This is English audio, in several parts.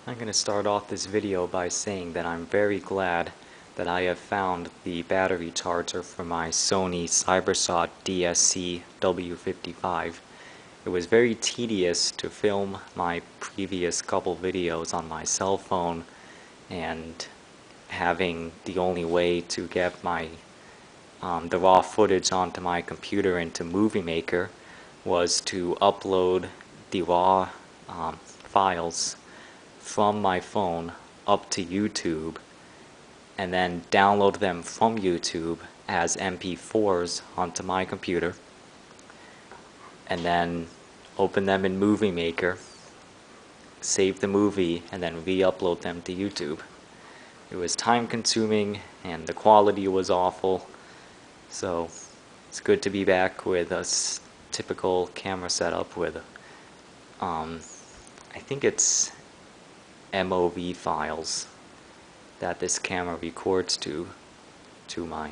I'm going to start off this video by saying that I'm very glad that I have found the battery charger for my Sony CyberShot DSC W55. It was very tedious to film my previous couple videos on my cell phone, and having the only way to get my the raw footage onto my computer into Movie Maker was to upload the raw files from my phone up to YouTube and then download them from YouTube as MP4s onto my computer and then open them in Movie Maker, save the movie, and then re-upload them to YouTube. It was time consuming and the quality was awful, so it's good to be back with a typical camera setup with I think it's MOV files that this camera records to my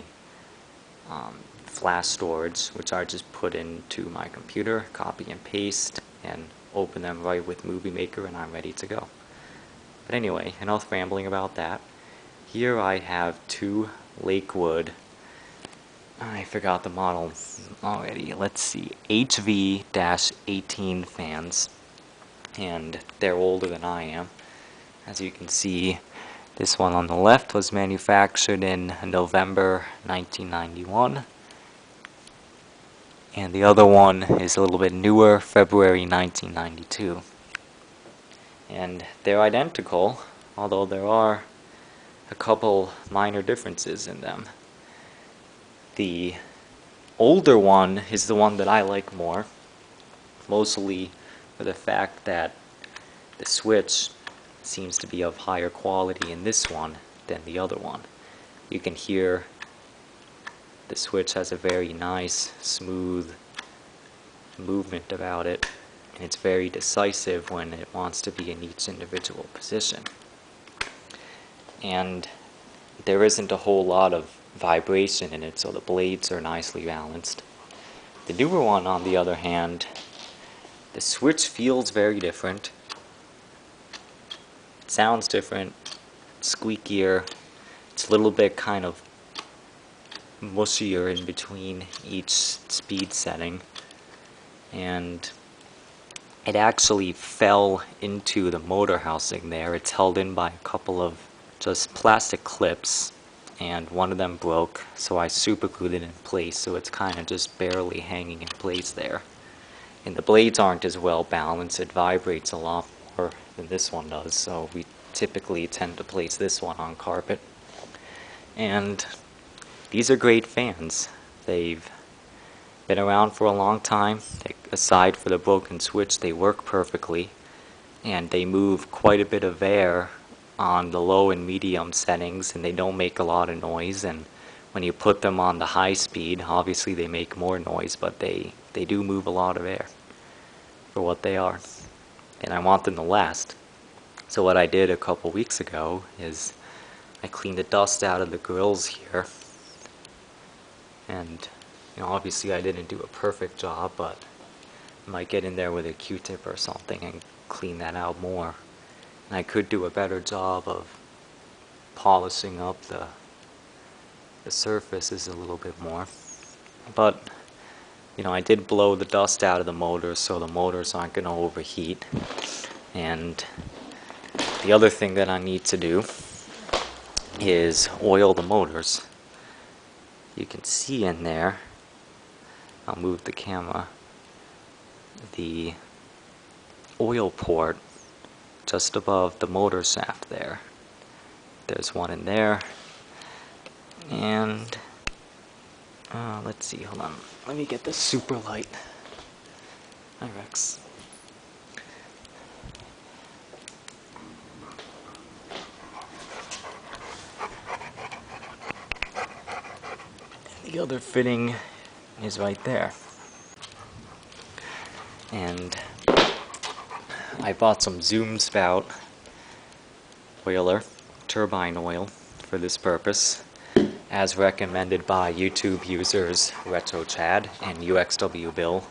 flash storage, which I just put into my computer, copy and paste, and open them right with Movie Maker, and I'm ready to go. But anyway, enough rambling about that. Here I have two Lakewood, I forgot the model already, let's see, HV-18 fans, and they're older than I am. As you can see, this one on the left was manufactured in November 1991, and the other one is a little bit newer, February 1992. And they're identical, although there are a couple minor differences in them. The older one is the one that I like more, mostly for the fact that the switch seems to be of higher quality in this one than the other one. You can hear the switch has a very nice, smooth movement about it, and it's very decisive when it wants to be in each individual position. And there isn't a whole lot of vibration in it, so the blades are nicely balanced. The newer one, on the other hand, the switch feels very different. It sounds different, squeakier. It's a little bit kind of mushier in between each speed setting, and it actually fell into the motor housing there. It's held in by a couple of just plastic clips, and one of them broke, so I super glued it in place, so it's kind of just barely hanging in place there. And the blades aren't as well balanced. It vibrates a lot more than this one does, so we typically tend to place this one on carpet. And these are great fans. They've been around for a long time. Aside for the broken switch, they work perfectly, and they move quite a bit of air on the low and medium settings, and they don't make a lot of noise. And when you put them on the high speed, obviously they make more noise, but they do move a lot of air for what they are, and I want them to last. So what I did a couple weeks ago is I cleaned the dust out of the grills here, and obviously I didn't do a perfect job, but I might get in there with a Q-tip or something and clean that out more. And I could do a better job of polishing up the surfaces a little bit more. But I did blow the dust out of the motors, so the motors aren't going to overheat. And the other thing that I need to do is oil the motors. You can see in there, I'll move the camera, the oil port just above the motor shaft there. There's one in there, and let's see, hold on, let me get the super light. Hi Rex. The other fitting is right there. And I bought some Zoomspout oiler, turbine oil, for this purpose, as recommended by YouTube users RetroChad and UXW Bill,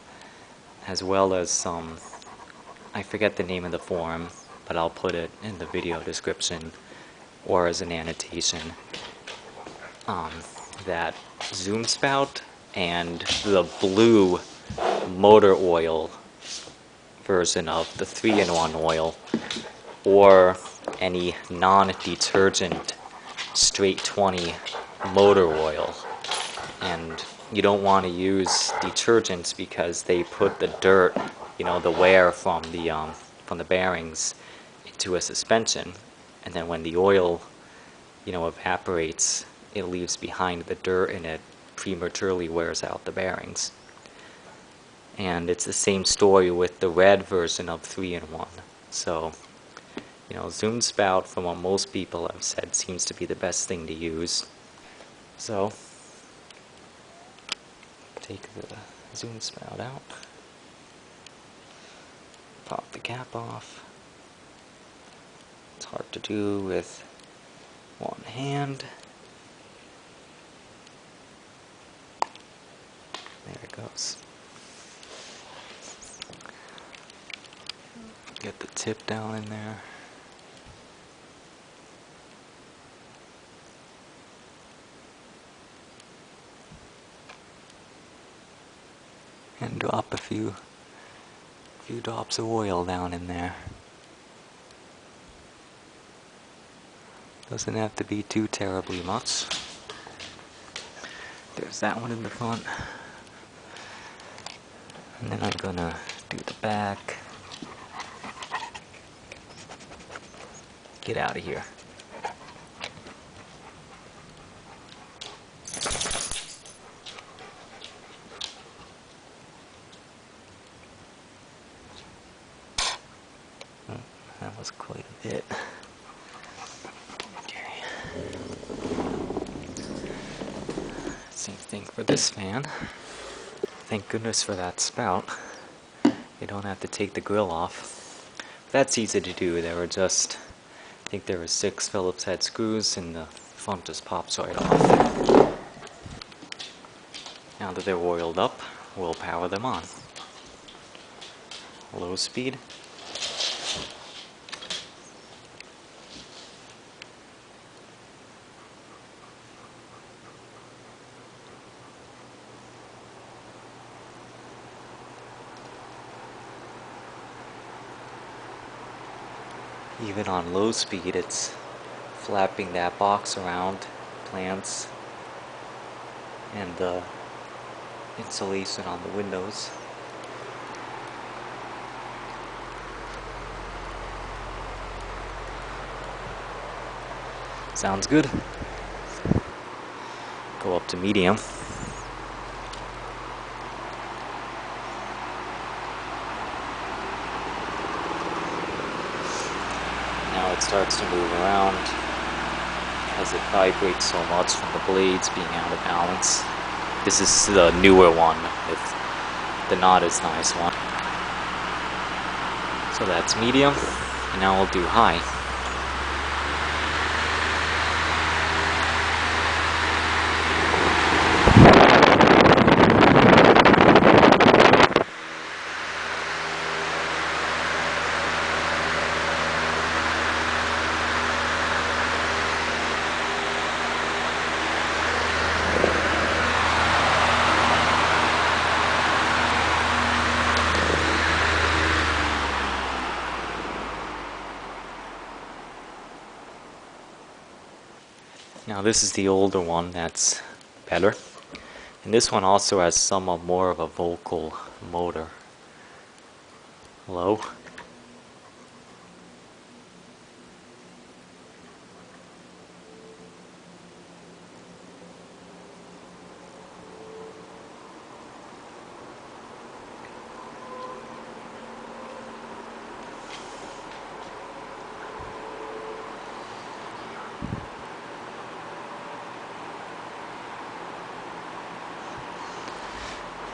as well as some, I forget the name of the forum, but I'll put it in the video description or as an annotation. That Zoomspout and the blue motor oil version of the 3-in-1 oil, or any non-detergent straight 20 motor oil. And you don't want to use detergents because they put the dirt, the wear from the bearings into a suspension, and then when the oil evaporates, it leaves behind the dirt and it prematurely wears out the bearings. And it's the same story with the red version of 3-in-1. So, Zoomspout, from what most people have said, seems to be the best thing to use. So, take the Zoomspout out, pop the cap off. It's hard to do with one hand. There it goes. Get the tip down in there. And drop a few drops of oil down in there. Doesn't have to be too terribly much. There's that one in the front. And then I'm gonna do the back. Get out of here. Oh, that was quite a bit. Okay. Same thing for this fan. Thank goodness for that spout. You don't have to take the grill off. That's easy to do. There were just, I think there were 6 Phillips head screws and the front just pops right off. Now that they're oiled up, we'll power them on. Low speed. Even on low speed, it's flapping that box around, plants, and the insulation on the windows. Sounds good. Go up to medium. Now it starts to move around as it vibrates so much from the blades being out of balance. This is the newer one with the not as nice one. So that's medium, and now we'll do high. Now this is the older one that's better, and this one also has somewhat more of a vocal motor. Low.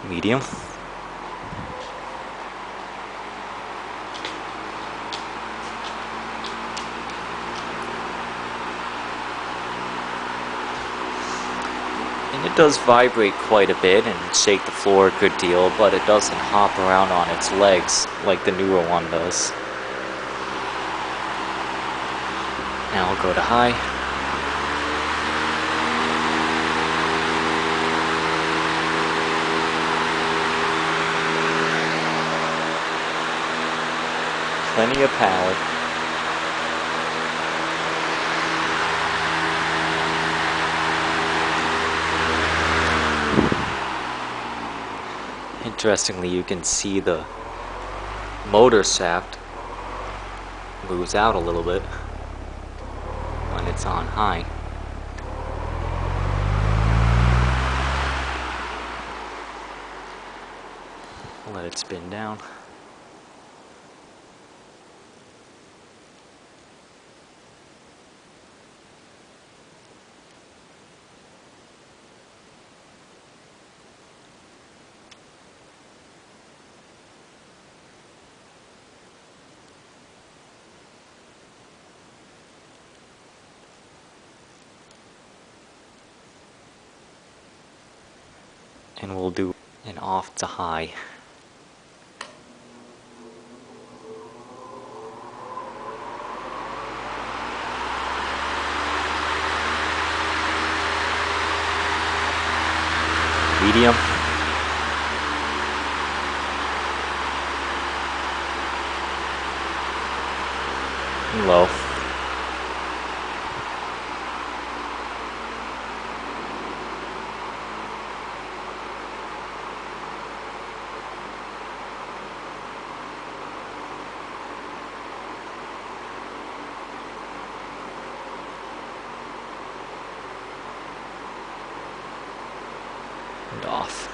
Medium. And it does vibrate quite a bit and shake the floor a good deal, but it doesn't hop around on its legs like the newer one does. Now I'll go to high. Plenty of power. Interestingly, you can see the motor shaft moves out a little bit when it's on high. Let it spin down. And we'll do an off to high. Medium. And low. And off.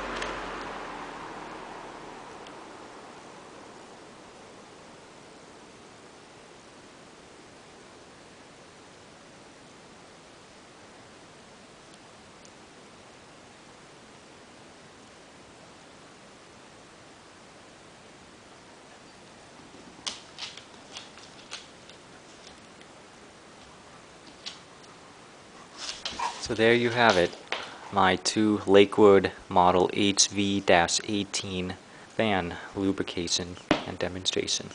So there you have it, my two Lakewood model HV-18 fan lubrication and demonstration.